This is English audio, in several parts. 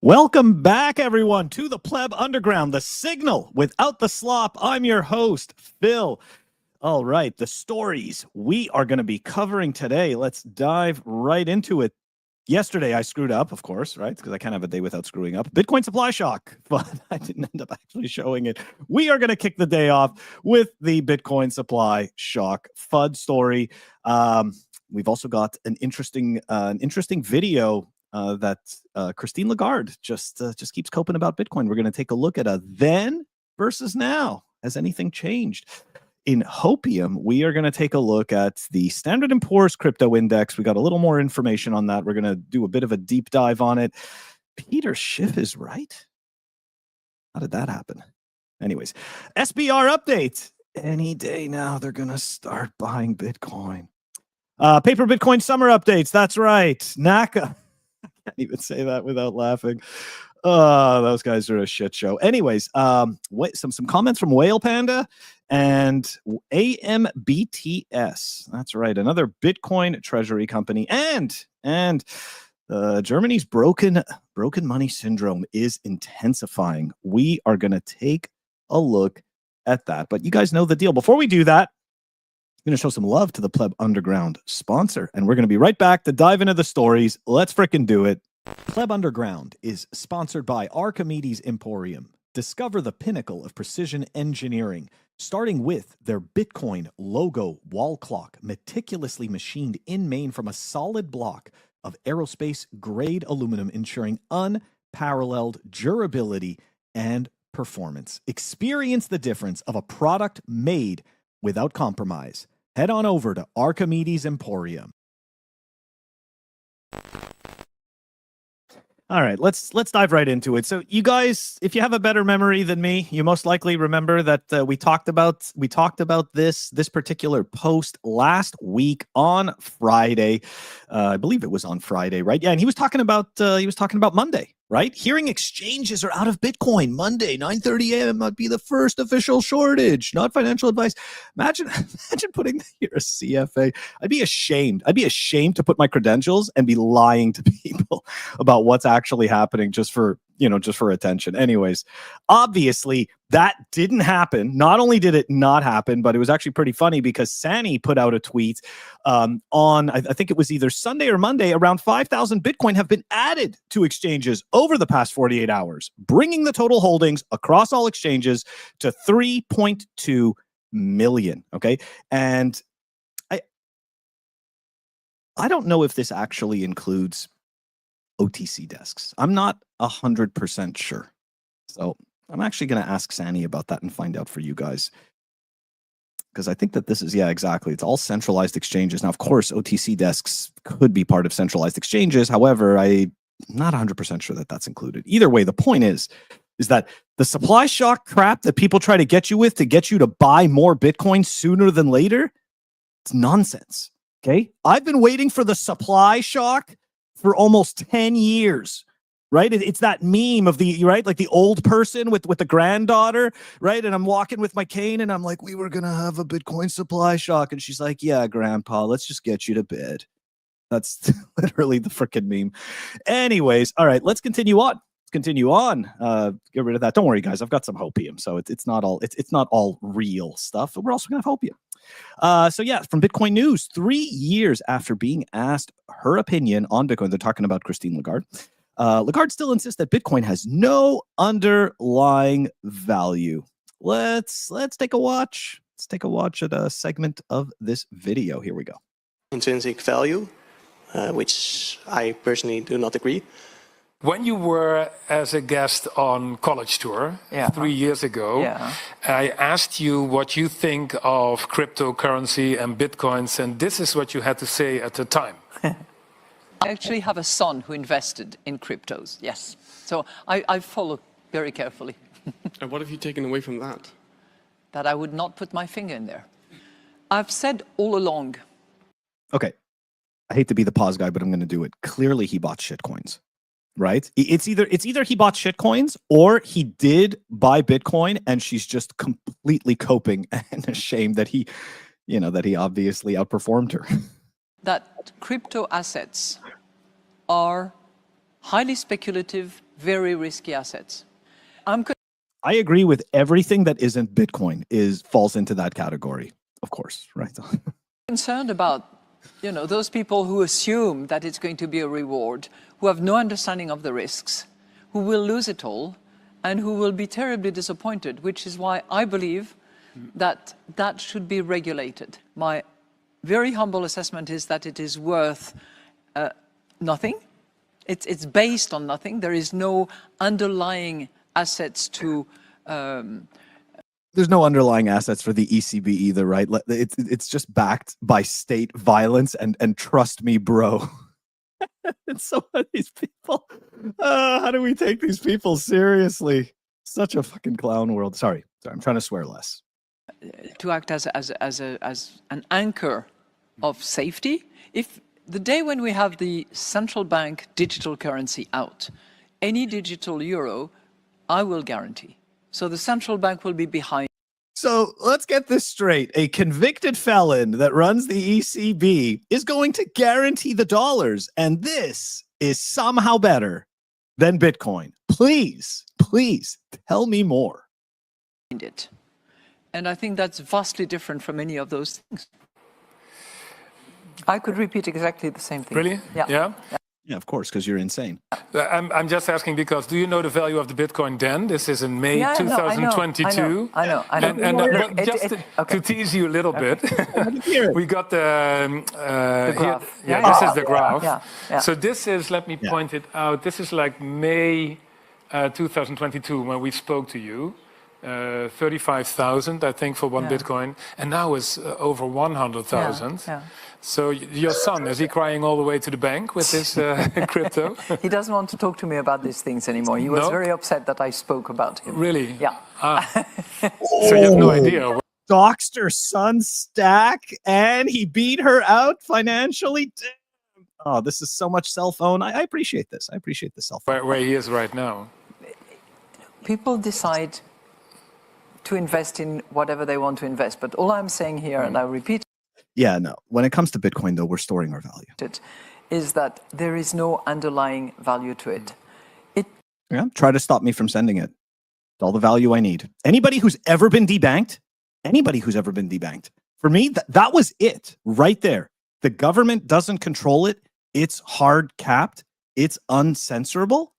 Welcome back, everyone, to the Pleb Underground, the signal without the slop. I'm your host, Phil. All right, the stories we are going to be covering today. Let's dive right into it. Yesterday, I screwed up, of course, right? Because I can't have a day without screwing up. Bitcoin supply shock, but I didn't end up actually showing it. We are going to kick the day off with the Bitcoin supply shock FUD story. We've also got an interesting video that Christine Lagarde just keeps coping about Bitcoin. We're going to take a look at a then versus now. Has anything changed? In Hopium, we are going to take a look at the Standard & Poor's crypto index. We got a little more information on that. We're going to do a bit of a deep dive on it. Peter Schiff is right? How did that happen? Anyways, SBR update. Any day now, they're going to start buying Bitcoin. Paper Bitcoin summer updates. That's right. NAKA. I can't even say that without laughing. Those guys are a shit show. Anyways, some comments from WhalePanda and AMBTS. That's right, another Bitcoin treasury company. And Germany's broken money syndrome is intensifying. We are going to take a look at that. But you guys know the deal. Before we do that, I'm going to show some love to the Pleb Underground sponsor, and we're going to be right back to dive into the stories. Let's frickin' do it. Pleb Underground is sponsored by Archimedes Emporium. Discover the pinnacle of precision engineering, starting with their Bitcoin logo wall clock, meticulously machined in Maine from a solid block of aerospace-grade aluminum, ensuring unparalleled durability and performance. Experience the difference of a product made without compromise. Head on over to Archimedes Emporium. All right, let's dive right into it. So you guys, if you have a better memory than me, you most likely remember that we talked about this particular post last week on Friday. I believe it was on Friday, right? Yeah, and he was talking about Monday, right? Hearing exchanges are out of Bitcoin. Monday, 9:30 a.m. might be the first official shortage. Not financial advice. Imagine putting here a CFA. I'd be ashamed. I'd be ashamed to put my credentials and be lying to people about what's actually happening just for attention. Anyways, obviously that didn't happen. Not only did it not happen, but it was actually pretty funny because Sani put out a tweet on, I think it was either Sunday or Monday, around 5,000 Bitcoin have been added to exchanges over the past 48 hours, bringing the total holdings across all exchanges to 3.2 million. Okay. And I don't know if this actually includes OTC desks. I'm not 100% sure. So I'm actually going to ask Sani about that and find out for you guys. Because I think that this is, yeah, exactly. It's all centralized exchanges. Now, of course, OTC desks could be part of centralized exchanges. However, I'm not 100% sure that that's included. Either way, the point is that the supply shock crap that people try to get you with to get you to buy more Bitcoin sooner than later, it's nonsense. Okay? I've been waiting for the supply shock for almost 10 years, right? It's that meme of like the old person with the granddaughter, right? And I'm walking with my cane and I'm like, we were going to have a Bitcoin supply shock. And she's like, yeah, grandpa, let's just get you to bed. That's literally the freaking meme. Anyways, all right, let's continue on. Get rid of that. Don't worry, guys. I've got some Hopium. So it's not all real stuff. We're also going to have Hopium. So yeah, from Bitcoin News, 3 years after being asked her opinion on Bitcoin, they're talking about Christine Lagarde. Lagarde still insists that Bitcoin has no underlying value. Let's take a watch. Let's take a watch at a segment of this video. Here we go. Intrinsic value, which I personally do not agree. When you were as a guest on College Tour 3 years ago, I asked you what you think of cryptocurrency and Bitcoins, and this is what you had to say at the time. I actually have a son who invested in cryptos, yes. So I follow very carefully. And what have you taken away from that? That I would not put my finger in there. I've said all along. Okay. I hate to be the pause guy, but I'm going to do it. Clearly he bought shitcoins. Right? It's either he bought shitcoins or he did buy Bitcoin and she's just completely coping and ashamed that he obviously outperformed her. That crypto assets are highly speculative very risky assets. I agree with everything that isn't Bitcoin falls into that category, of course, right? Concerned about, those people who assume that it's going to be a reward, who have no understanding of the risks, who will lose it all, and who will be terribly disappointed, which is why I believe that that should be regulated. My very humble assessment is that it is worth nothing. It's based on nothing. There is no underlying assets to... There's no underlying assets for the ECB either, right? It's just backed by state violence, and trust me, bro. And so are these people. How do we take these people seriously? Such a fucking clown world. Sorry, I'm trying to swear less. To act as an anchor of safety. If the day when we have the central bank digital currency out, any digital euro, I will guarantee. So the central bank will be behind. So let's get this straight. A convicted felon that runs the ECB is going to guarantee the dollars, and this is somehow better than Bitcoin. Please tell me more. And I think that's vastly different from any of those things. I could repeat exactly the same thing. Really? Yeah? Yeah, of course, because you're insane. I'm just asking because do you know the value of the Bitcoin then? This is in May 2022. I know. And just to tease you a little bit, we got the graph. Here, this is the graph. Yeah. So this is, let me point it out, this is like May 2022 when we spoke to you. 35,000, I think, for one Bitcoin, and now it's over 100,000. Yeah. So your son, is he crying all the way to the bank with his crypto? He doesn't want to talk to me about these things anymore. He was very upset that I spoke about him. Really? Yeah. So you have no idea. Doxed her son's stack, and he beat her out financially. Damn. Oh, this is so much cell phone. I appreciate this. I appreciate the cell phone. Where he is right now. People decide to invest in whatever they want to invest. But all I'm saying here, and I repeat Yeah, no. When it comes to Bitcoin, though, we're storing our value. it, is that there is no underlying value to it. Yeah, try to stop me from sending it. It's all the value I need. Anybody who's ever been debanked, for me, that was it right there. The government doesn't control it. It's hard capped. It's uncensorable.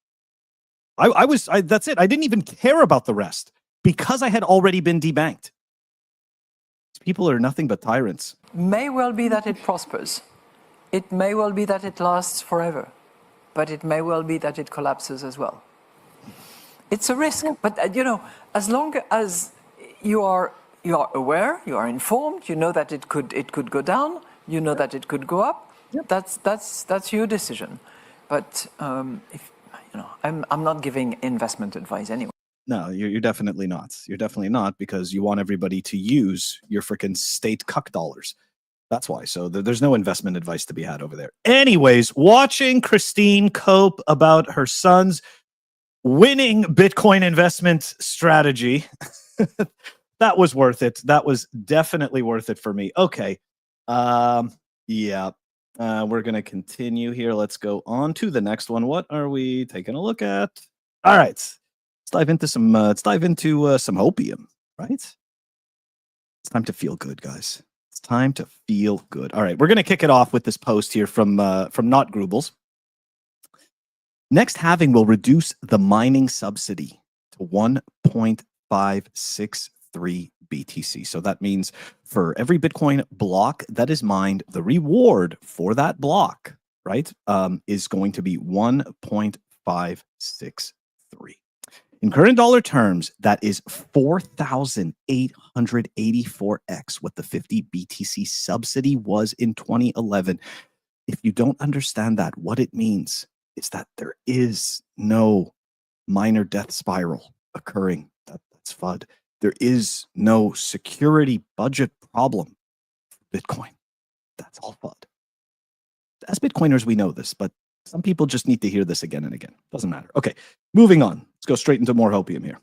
That's it. I didn't even care about the rest because I had already been debanked. People are nothing but tyrants. May well be that it prospers. It may well be that it lasts forever. But it may well be that it collapses as well. It's a risk. But, as long as you are aware, you are informed, you know that it could go down, you know that it could go up, that's your decision. But I'm not giving investment advice anyway. No, you're definitely not. You're definitely not, because you want everybody to use your freaking state cuck dollars. That's why. So there's no investment advice to be had over there. Anyways, watching Christine cope about her son's winning Bitcoin investment strategy, that was worth it. That was definitely worth it for me. Okay. We're going to continue here. Let's go on to the next one. What are we taking a look at? All right. Let's dive into some Hopium, right? It's time to feel good, guys. It's time to feel good. All right, we're going to kick it off with this post here from Not Grubles. Next halving will reduce the mining subsidy to 1.563 BTC. So that means for every Bitcoin block that is mined, the reward for that block, right, is going to be 1.563. In current dollar terms, that is 4,884x what the 50 BTC subsidy was in 2011. If you don't understand that, what it means is that there is no minor death spiral occurring. That's FUD. There is no security budget problem for Bitcoin. That's all FUD. As Bitcoiners, we know this, but some people just need to hear this again and again. Doesn't matter. Okay, moving on. Let's go straight into more Hopium here.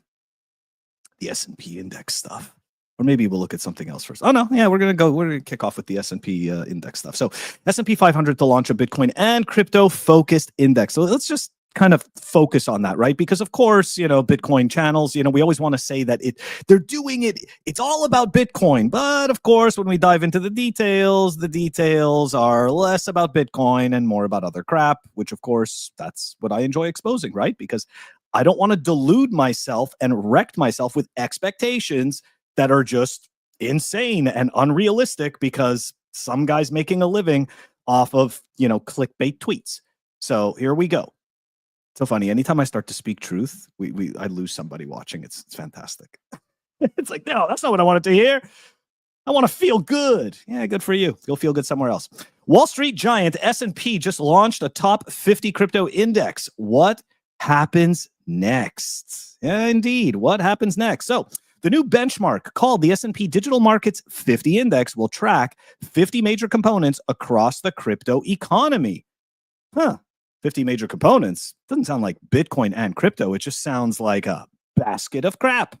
The S&P index stuff. Or maybe we'll look at something else first. Oh, no. Yeah, we're going to kick off with the S&P index stuff. So S&P 500 to launch a Bitcoin and crypto-focused index. So let's just kind of focus on that, right? Because of course, Bitcoin channels, we always want to say that they're doing it, it's all about Bitcoin. But of course, when we dive into the details are less about Bitcoin and more about other crap, which of course, that's what I enjoy exposing, right? Because I don't want to delude myself and wreck myself with expectations that are just insane and unrealistic because some guy's making a living off of, clickbait tweets. So here we go. So funny. Anytime I start to speak truth, I lose somebody watching. It's fantastic. It's like, no, that's not what I wanted to hear. I want to feel good. Yeah, good for you. You'll feel good somewhere else. Wall Street giant S&P just launched a top 50 crypto index. What happens next? Yeah, indeed. What happens next? So the new benchmark called the S&P Digital Markets 50 Index will track 50 major components across the crypto economy. 50 major components doesn't sound like Bitcoin and crypto. It just sounds like a basket of crap.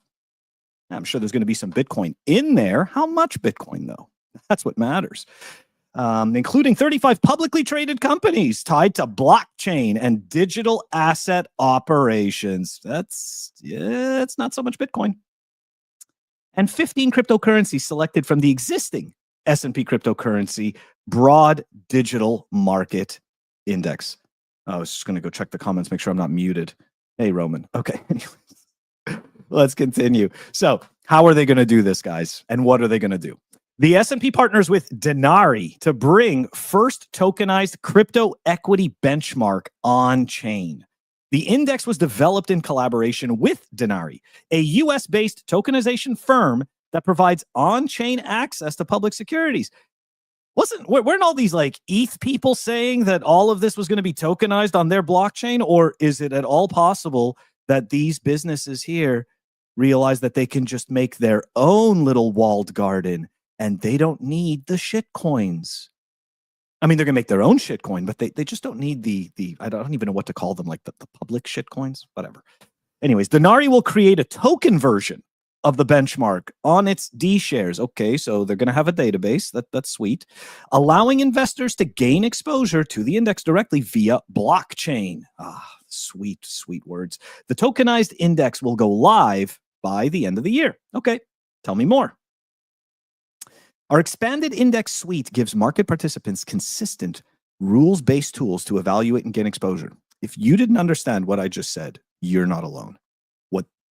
I'm sure there's going to be some Bitcoin in there. How much Bitcoin, though? That's what matters. Including 35 publicly traded companies tied to blockchain and digital asset operations. It's not so much Bitcoin. And 15 cryptocurrencies selected from the existing S&P cryptocurrency broad digital market index. I was just going to go check the comments, make sure I'm not muted. Hey, Roman. Okay. Let's continue. So how are they going to do this, guys? And what are they going to do? The S&P partners with Denari to bring first tokenized crypto equity benchmark on chain. The index was developed in collaboration with Denari, a US-based tokenization firm that provides on-chain access to public securities. Weren't all these like ETH people saying that all of this was going to be tokenized on their blockchain? Or is it at all possible that these businesses here realize that they can just make their own little walled garden and they don't need the shit coins? I mean, they're going to make their own shit coin, but they just don't need the I don't even know what to call them, like the public shit coins, whatever. Anyways, Denari will create a token version of the benchmark on its D shares. Okay, so they're going to have a database. That's sweet. Allowing investors to gain exposure to the index directly via blockchain. Sweet, sweet words. The tokenized index will go live by the end of the year. Okay, tell me more. Our expanded index suite gives market participants consistent, rules-based tools to evaluate and gain exposure. If you didn't understand what I just said, you're not alone.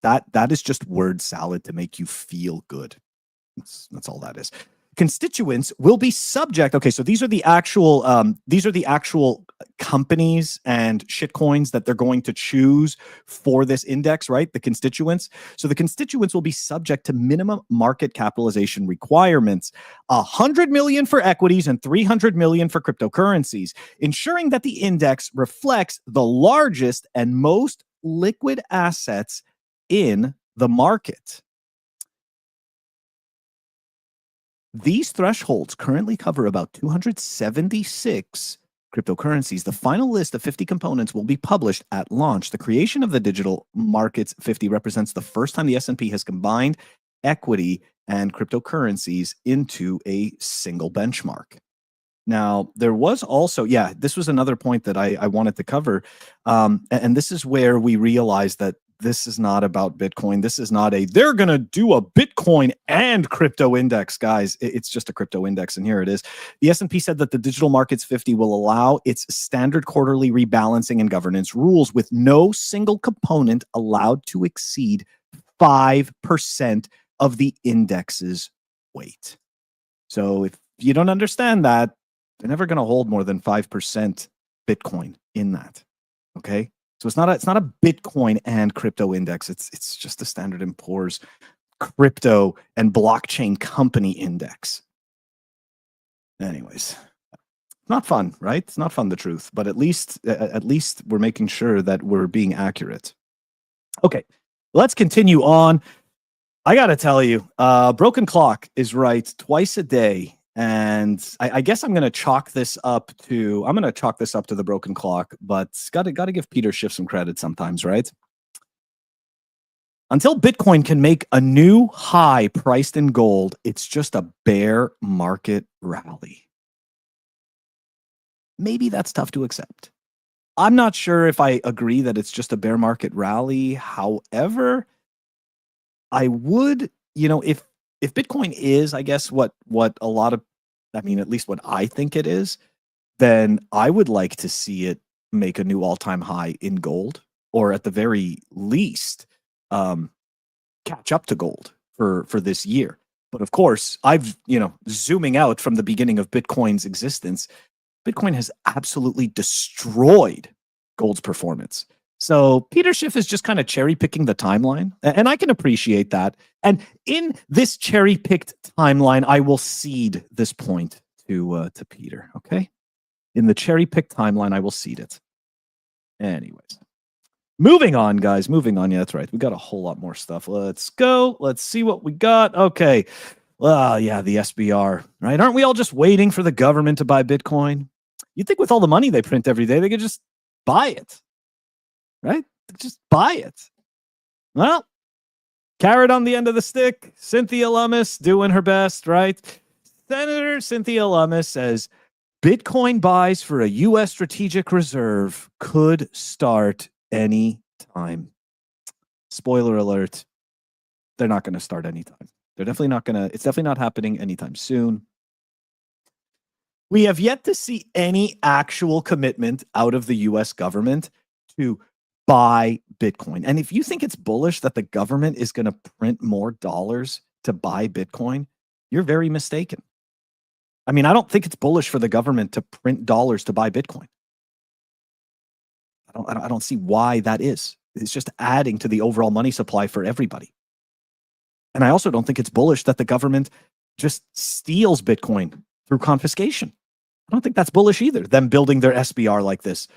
That is just word salad to make you feel good. That's all that is. Constituents will be subject. Okay, so these are the actual companies and shitcoins that they're going to choose for this index, right? The constituents. So the constituents will be subject to minimum market capitalization requirements: 100 million for equities and 300 million for cryptocurrencies, ensuring that the index reflects the largest and most liquid assets in the market. These thresholds currently cover about 276 cryptocurrencies. The final list of 50 components will be published at launch. The creation of the Digital Markets 50 represents the first time the S&P has combined equity and cryptocurrencies into a single benchmark. Now, there was also, this was another point that I wanted to cover. And this is where we realized that this is not about Bitcoin. This is not they're going to do a Bitcoin and crypto index, guys. It's just a crypto index, and here it is. The S&P said that the Digital Markets 50 will allow its standard quarterly rebalancing and governance rules, with no single component allowed to exceed 5% of the index's weight. So if you don't understand that, they're never going to hold more than 5% Bitcoin in that, okay? So it's not a Bitcoin and crypto index. It's just the Standard & Poor's crypto and blockchain company index. Anyways, not fun, right? It's not fun, the truth, but at least we're making sure that we're being accurate. Okay, let's continue on. I got to tell you, Broken Clock is right twice a day. And I guess I'm going to chalk this up to the Broken Clock, but got to give Peter Schiff some credit sometimes, right? Until Bitcoin can make a new high priced in gold, it's just a bear market rally. Maybe that's tough to accept. I'm not sure if I agree that it's just a bear market rally. However, I would, if Bitcoin is, I guess, what a lot of, I mean, at least what I think it is, then I would like to see it make a new all-time high in gold, or at the very least, catch up to gold for this year. But of course, I've, zooming out from the beginning of Bitcoin's existence, Bitcoin has absolutely destroyed gold's performance. So Peter Schiff is just kind of cherry picking the timeline, and I can appreciate that. And in this cherry picked timeline, I will cede this point to Peter. Okay, in the cherry picked timeline, I will cede it. Anyways, moving on, guys. Moving on. Yeah, that's right. We got a whole lot more stuff. Let's go. Let's see what we got. Okay. Well, yeah, the SBR, right? Aren't we all just waiting for the government to buy Bitcoin? You'd think with all the money they print every day, they could just buy it, right? Just buy it. Well, carrot on the end of the stick. Cynthia Lummis doing her best, right? Senator Cynthia Lummis says Bitcoin buys for a U.S. strategic reserve could start any time. Spoiler alert, they're not going to start anytime. They're definitely not going to, it's definitely not happening anytime soon. We have yet to see any actual commitment out of the US government to buy Bitcoin. And if you think it's bullish that the government is going to print more dollars to buy Bitcoin, you're very mistaken. I mean, I don't think it's bullish for the government to print dollars to buy Bitcoin. I don't see why that is. It's just adding to the overall money supply for everybody. And I also don't think it's bullish that the government just steals Bitcoin through confiscation. I don't think that's bullish either, them building their SBR like this.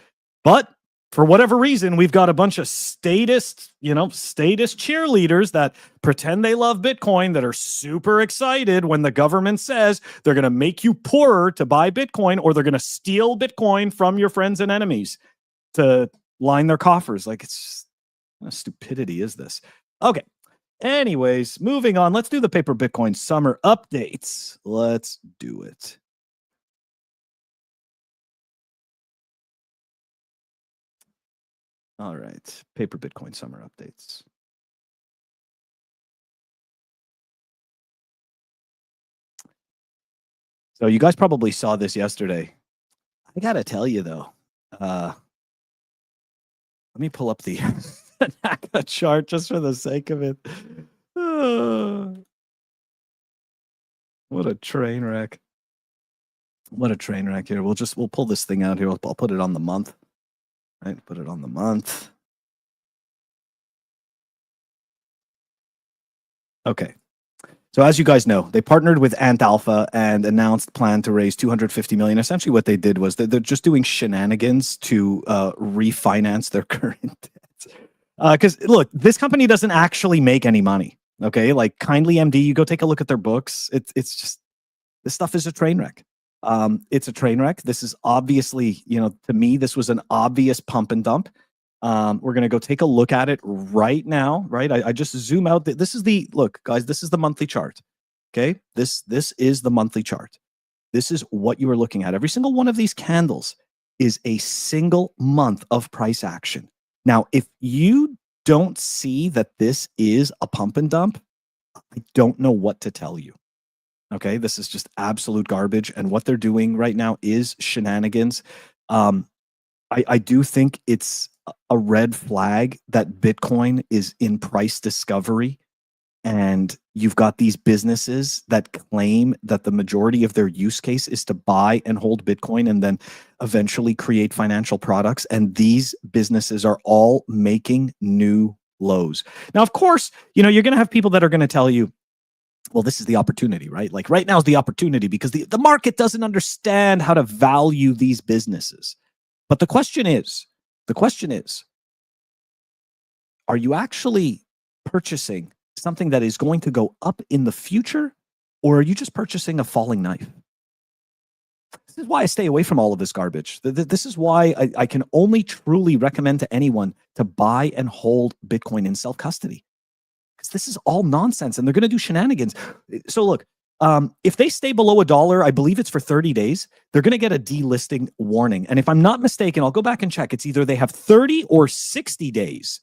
But for whatever reason, we've got a bunch of statist cheerleaders that pretend they love Bitcoin, that are super excited when the government says they're going to make you poorer to buy Bitcoin, or they're going to steal Bitcoin from your friends and enemies to line their coffers. Like, it's what stupidity is this? Okay. Anyways, moving on. Let's do the paper Bitcoin summer updates. Let's do it. All right. Paper Bitcoin summer updates. So you guys probably saw this yesterday. I got to tell you, though, let me pull up the NAKA chart just for the sake of it. What a train wreck. What a train wreck here. We'll pull this thing out here. I'll put it on the month. Right? Put it on the month. Okay. So as you guys know, they partnered with Ant Alpha and announced plan to raise $250 million. Essentially what they did was they're just doing shenanigans to refinance their current debt. Because look, this company doesn't actually make any money. Okay, like Kindly MD, you go take a look at their books. It's just, this stuff is a train wreck. It's a train wreck. This is obviously, to me, this was an obvious pump and dump. We're going to go take a look at it right now, right? I just zoom out. This is the, look, guys, this is the monthly chart. Okay, this is the monthly chart. This is what you are looking at. Every single one of these candles is a single month of price action. Now, if you don't see that this is a pump and dump, I don't know what to tell you. Okay, this is just absolute garbage. And what they're doing right now is shenanigans. I do think it's a red flag that Bitcoin is in price discovery. And you've got these businesses that claim that the majority of their use case is to buy and hold Bitcoin and then eventually create financial products. And these businesses are all making new lows. Now, of course, you're going to have people that are going to tell you, well, this is the opportunity, right? Like right now is the opportunity because the market doesn't understand how to value these businesses. But the question is, are you actually purchasing something that is going to go up in the future, or are you just purchasing a falling knife? This is why I stay away from all of this garbage. This is why I can only truly recommend to anyone to buy and hold Bitcoin in self-custody. Because this is all nonsense, and they're going to do shenanigans. So look, if they stay below $1, I believe it's for 30 days, they're going to get a delisting warning. And if I'm not mistaken, I'll go back and check. It's either they have 30 or 60 days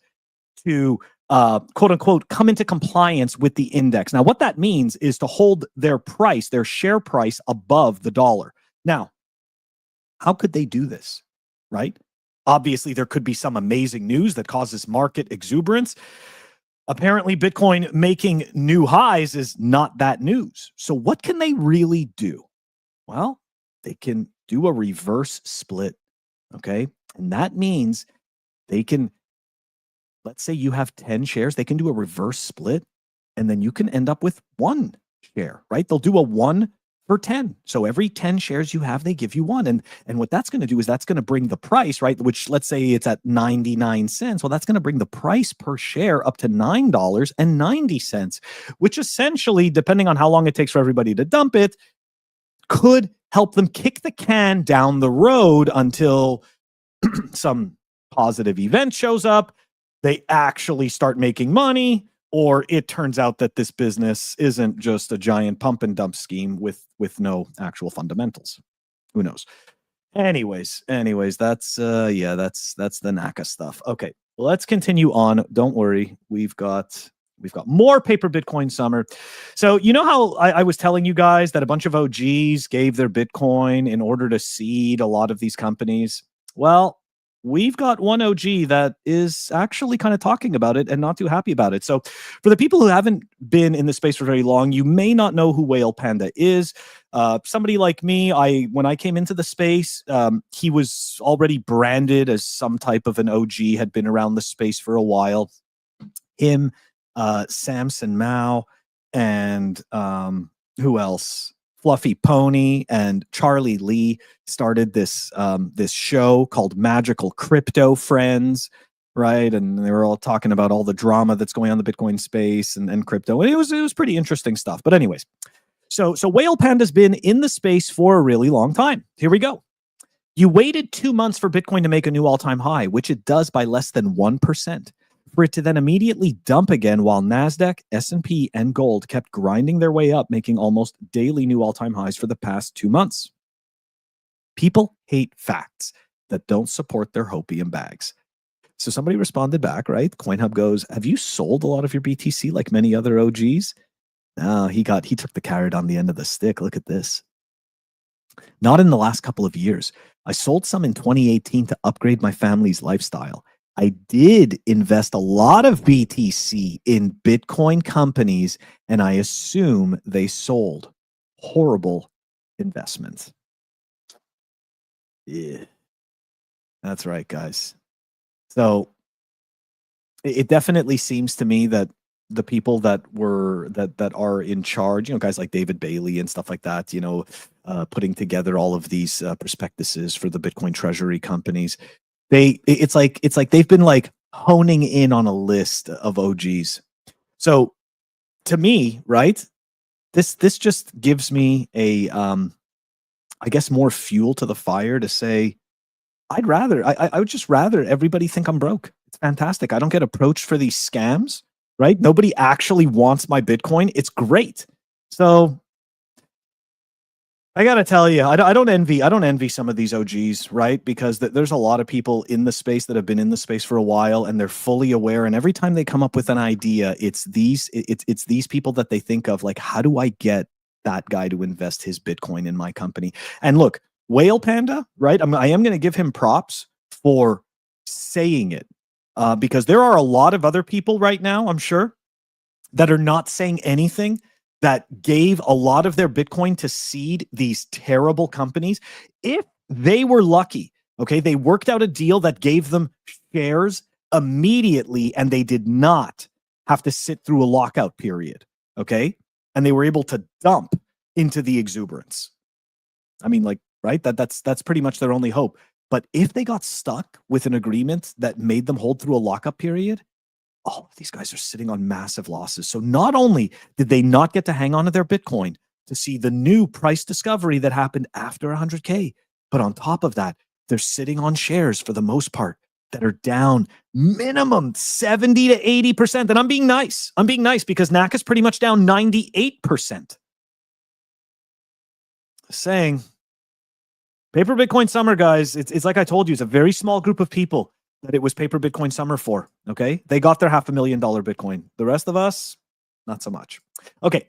to quote unquote come into compliance with the index. Now, what that means is to hold their price, their share price above the dollar. Now, how could they do this, right? Obviously, there could be some amazing news that causes market exuberance. Apparently, Bitcoin making new highs is not that news. So what can they really do? Well, they can do a reverse split, okay? And that means they can, let's say you have 10 shares, they can do a reverse split, and then you can end up with 1 share, right? They'll do a 1 for 10. So every 10 shares you have, they give you 1. And what that's going to do is that's going to bring the price, right? Which let's say it's at 99 cents. Well, that's going to bring the price per share up to $9.90, which essentially, depending on how long it takes for everybody to dump it, could help them kick the can down the road until some positive event shows up. They actually start making money, or it turns out that this business isn't just a giant pump and dump scheme with no actual fundamentals. Who knows? Anyways, that's that's the NAKA stuff. Okay, let's continue on. Don't worry, we've got more paper Bitcoin summer. So you know how I was telling you guys that a bunch of OGs gave their Bitcoin in order to seed a lot of these companies? Well, we've got one OG that is actually kind of talking about it and not too happy about it. So for the people who haven't been in the space for very long, you may not know who WhalePanda is. Somebody like me, when I came into the space, he was already branded as some type of an OG, had been around the space for a while. Him, Samson Mao, and who else? Fluffy Pony and Charlie Lee started this show called Magical Crypto Friends, right? And they were all talking about all the drama that's going on in the Bitcoin space and crypto. And it was pretty interesting stuff. But anyways, so WhalePanda's been in the space for a really long time. Here we go. You waited 2 months for Bitcoin to make a new all-time high, which it does by less than 1%. For it to then immediately dump again while NASDAQ, S&P, and gold kept grinding their way up, making almost daily new all-time highs for the past 2 months. People hate facts that don't support their Hopium bags. So somebody responded back, right? CoinHub goes, have you sold a lot of your BTC like many other OGs? No, he took the carrot on the end of the stick. Look at this. Not in the last couple of years. I sold some in 2018 to upgrade my family's lifestyle. I did invest a lot of BTC in Bitcoin companies, and I assume they sold. Horrible investment. Yeah, that's right, guys. So it definitely seems to me that the people that are in charge, guys like David Bailey and stuff like that, putting together all of these prospectuses for the Bitcoin treasury companies, it's like they've been like honing in on a list of OGs. So to me, right, this just gives me a I guess more fuel to the fire to say I would just rather everybody think I'm broke. It's fantastic. I don't get approached for these scams, right? Nobody actually wants my Bitcoin. It's great. So I gotta tell you, I don't envy some of these OGs, right? Because there's a lot of people in the space that have been in the space for a while, and they're fully aware. And every time they come up with an idea, it's these people that they think of, like, how do I get that guy to invest his Bitcoin in my company? And look, WhalePanda, right? I am going to give him props for saying it, because there are a lot of other people right now, I'm sure, that are not saying anything, that gave a lot of their Bitcoin to seed these terrible companies. If they were lucky, okay, they worked out a deal that gave them shares immediately, and they did not have to sit through a lockout period, okay? And they were able to dump into the exuberance. I mean, like, right? That's pretty much their only hope. But if they got stuck with an agreement that made them hold through a lockup period, all of these guys are sitting on massive losses. So not only did they not get to hang on to their Bitcoin to see the new price discovery that happened after 100K, but on top of that, they're sitting on shares for the most part that are down minimum 70 to 80%. And I'm being nice. I'm being nice because NAKA is pretty much down 98%. saying, paper Bitcoin summer, guys. It's like I told you, it's a very small group of people that it was paper Bitcoin summer for. Okay, they got their $500,000 Bitcoin. The rest of us, not so much. Okay.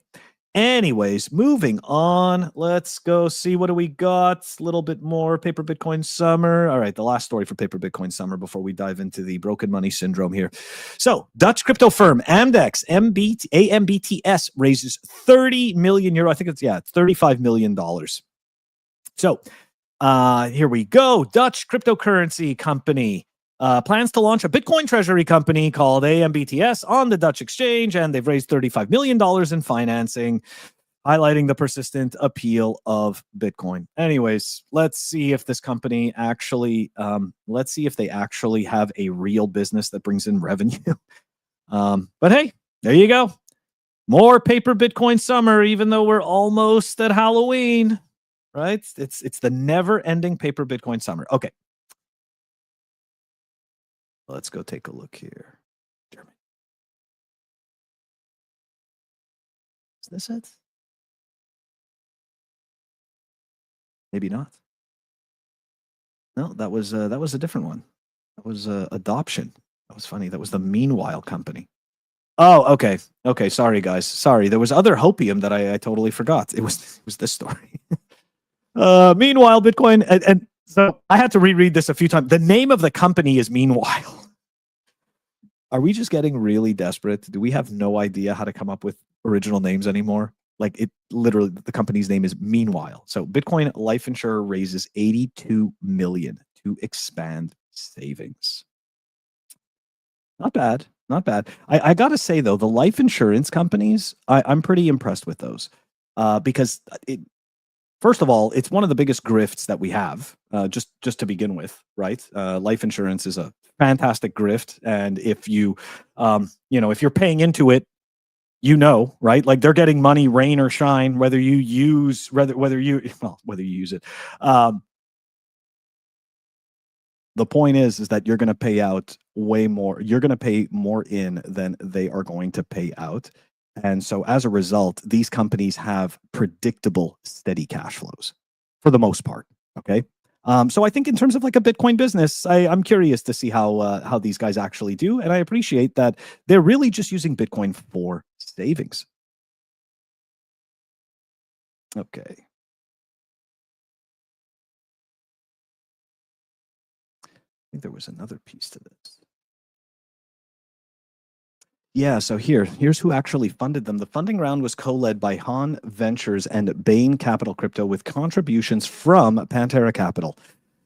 Anyways, moving on. Let's go see what do we got. A little bit more paper Bitcoin summer. All right, the last story for paper Bitcoin summer before we dive into the broken money syndrome here. So, Dutch crypto firm AMBTS raises 30 million euro. I think it's $35 million. So, here we go. Dutch cryptocurrency company plans to launch a Bitcoin treasury company called AMBTS on the Dutch exchange, and they've raised $35 million in financing, highlighting the persistent appeal of Bitcoin. Anyways, let's see if this company actually, let's see if they actually have a real business that brings in revenue. But hey, there you go. More paper Bitcoin summer, even though we're almost at Halloween, right? It's the never-ending paper Bitcoin summer. Okay. Let's go take a look here. Germany. Is this it? Maybe not. No, that was a different one. That was adoption. That was funny. That was the Meanwhile company. Oh, okay. Okay, sorry guys. Sorry. There was other Hopium that I totally forgot. It was this story. Meanwhile, Bitcoin and so I had to reread this a few times. The name of the company is Meanwhile. Are we just getting really desperate? Do we have no idea how to come up with original names anymore? Like it literally, the company's name is Meanwhile. So Bitcoin life insurer raises 82 million to expand savings. Not bad. Not bad. I got to say though, the life insurance companies, I'm pretty impressed with those because first of all, it's one of the biggest grifts that we have, just to begin with, right? Life insurance is a fantastic grift, and if you, if you're paying into it, right? Like they're getting money, rain or shine, whether you use it. The point is that you're going to pay out way more. You're going to pay more in than they are going to pay out. And so as a result, these companies have predictable, steady cash flows for the most part. Okay. So I think in terms of like a Bitcoin business, I'm curious to see how these guys actually do. And I appreciate that they're really just using Bitcoin for savings. Okay. I think there was another piece to this. Yeah, so here's who actually funded them. The funding round was co-led by Han Ventures and Bain Capital Crypto with contributions from Pantera Capital.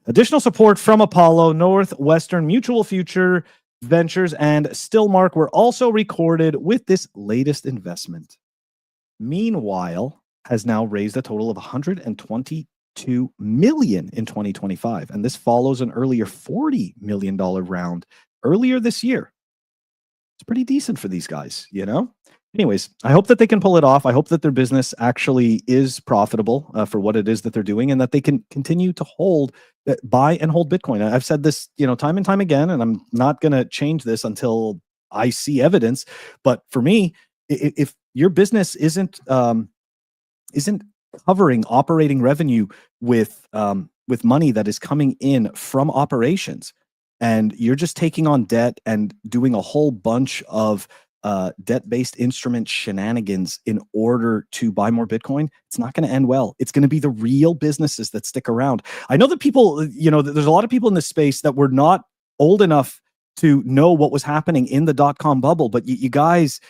Additional support from Apollo, Northwestern Mutual Future Ventures, and Stillmark were also recorded with this latest investment. Meanwhile, has now raised a total of $122 million in 2025, and this follows an earlier $40 million round earlier this year. It's pretty decent for these guys, Anyways, I hope that they can pull it off. I hope that their business actually is profitable for what it is that they're doing, and that they can continue to buy and hold Bitcoin. I've said this, time and time again, and I'm not going to change this until I see evidence. But for me, if your business isn't covering operating revenue with money that is coming in from operations, and you're just taking on debt and doing a whole bunch of debt-based instrument shenanigans in order to buy more Bitcoin, it's not going to end well. It's going to be the real businesses that stick around. I know that people, there's a lot of people in this space that were not old enough to know what was happening in the dot-com bubble. But you guys,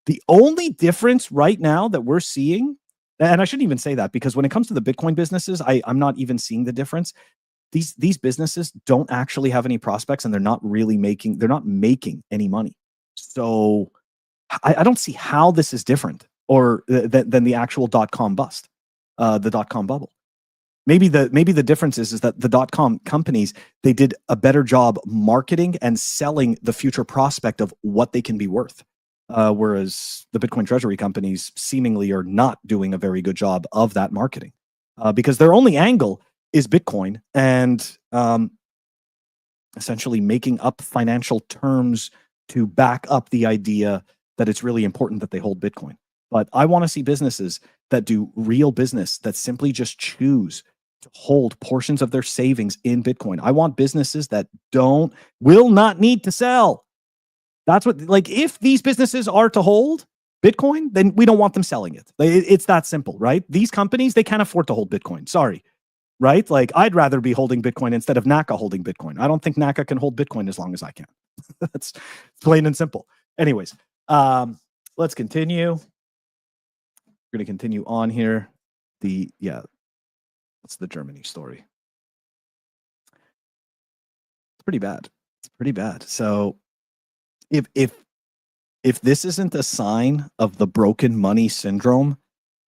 the only difference right now that we're seeing, and I shouldn't even say that, because when it comes to the Bitcoin businesses, I'm not even seeing the difference. These businesses don't actually have any prospects, and they're not making any money. So I don't see how this is different or than the actual dot-com bust, the dot-com bubble. Maybe the difference is that the dot-com companies, they did a better job marketing and selling the future prospect of what they can be worth. Whereas the Bitcoin treasury companies seemingly are not doing a very good job of that marketing, because their only angle is Bitcoin and essentially making up financial terms to back up the idea that it's really important that they hold Bitcoin. But I want to see businesses that do real business, that simply just choose to hold portions of their savings in Bitcoin. I want businesses that will not need to sell. That's what, like, if these businesses are to hold Bitcoin, then we don't want them selling it. It's that simple, right? These companies, they can't afford to hold Bitcoin. Sorry, right? Like, I'd rather be holding Bitcoin instead of NAKA holding Bitcoin. I don't think NAKA can hold Bitcoin as long as I can. That's plain and simple. Anyways, let's continue. We're going to continue on here. What's the Germany story? It's pretty bad. It's pretty bad. So if this isn't a sign of the broken money syndrome,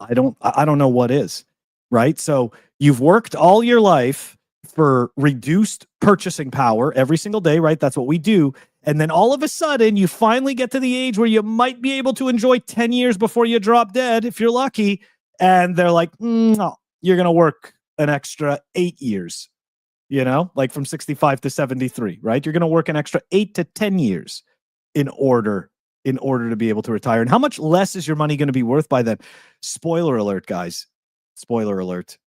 I don't know what is, right? So you've worked all your life for reduced purchasing power every single day, right? That's what we do. And then all of a sudden you finally get to the age where you might be able to enjoy 10 years before you drop dead, if you're lucky. And they're like, no, you're going to work an extra 8 years, like from 65 to 73, right? You're going to work an extra 8 to 10 years in order to be able to retire. And how much less is your money going to be worth by then? Spoiler alert, guys. Spoiler alert.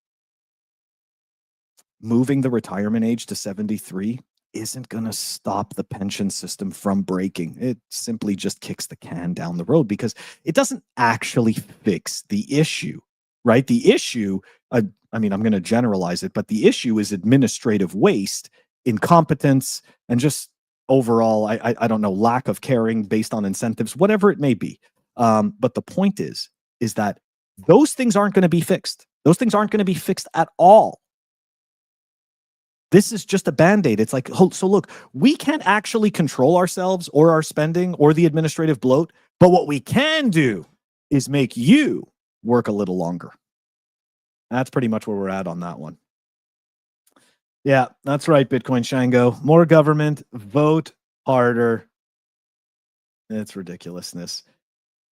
Moving the retirement age to 73 isn't going to stop the pension system from breaking. It simply just kicks the can down the road because it doesn't actually fix the issue, right? The issue, I'm going to generalize it, but the issue is administrative waste, incompetence, and just overall, I don't know, lack of caring based on incentives, whatever it may be. But the point is that those things aren't going to be fixed. Those things aren't going to be fixed at all. This is just a Band-Aid. It's like, so look, we can't actually control ourselves or our spending or the administrative bloat, but what we can do is make you work a little longer. That's pretty much where we're at on that one. Yeah, that's right, Bitcoin Shango. More government, vote harder. It's ridiculousness.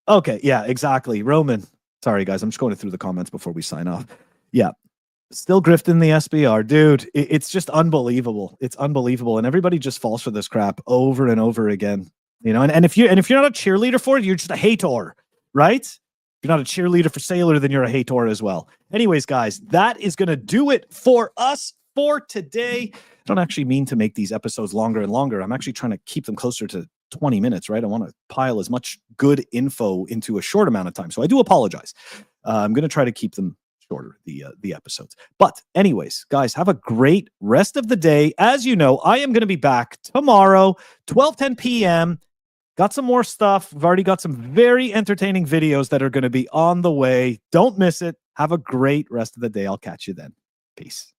Okay, yeah, exactly. Roman. Sorry, guys, I'm just going through the comments before we sign off. Yeah. Still grifting the SBR, dude. It's just unbelievable. It's unbelievable, and everybody just falls for this crap over and over again. And if you're not a cheerleader for it, you're just a hater, right? If you're not a cheerleader for Sailor, then you're a hater as well. Anyways, guys, that is going to do it for us for today. I don't actually mean to make these episodes longer and longer. I'm actually trying to keep them closer to 20 minutes, right? I want to pile as much good info into a short amount of time, so I do apologize. I'm going to try to keep them shorter, the episodes. But anyways, guys, have a great rest of the day. As you know, I am going to be back tomorrow, 12:10 p.m. Got some more stuff. We've already got some very entertaining videos that are going to be on the way. Don't miss it. Have a great rest of the day. I'll catch you then. Peace.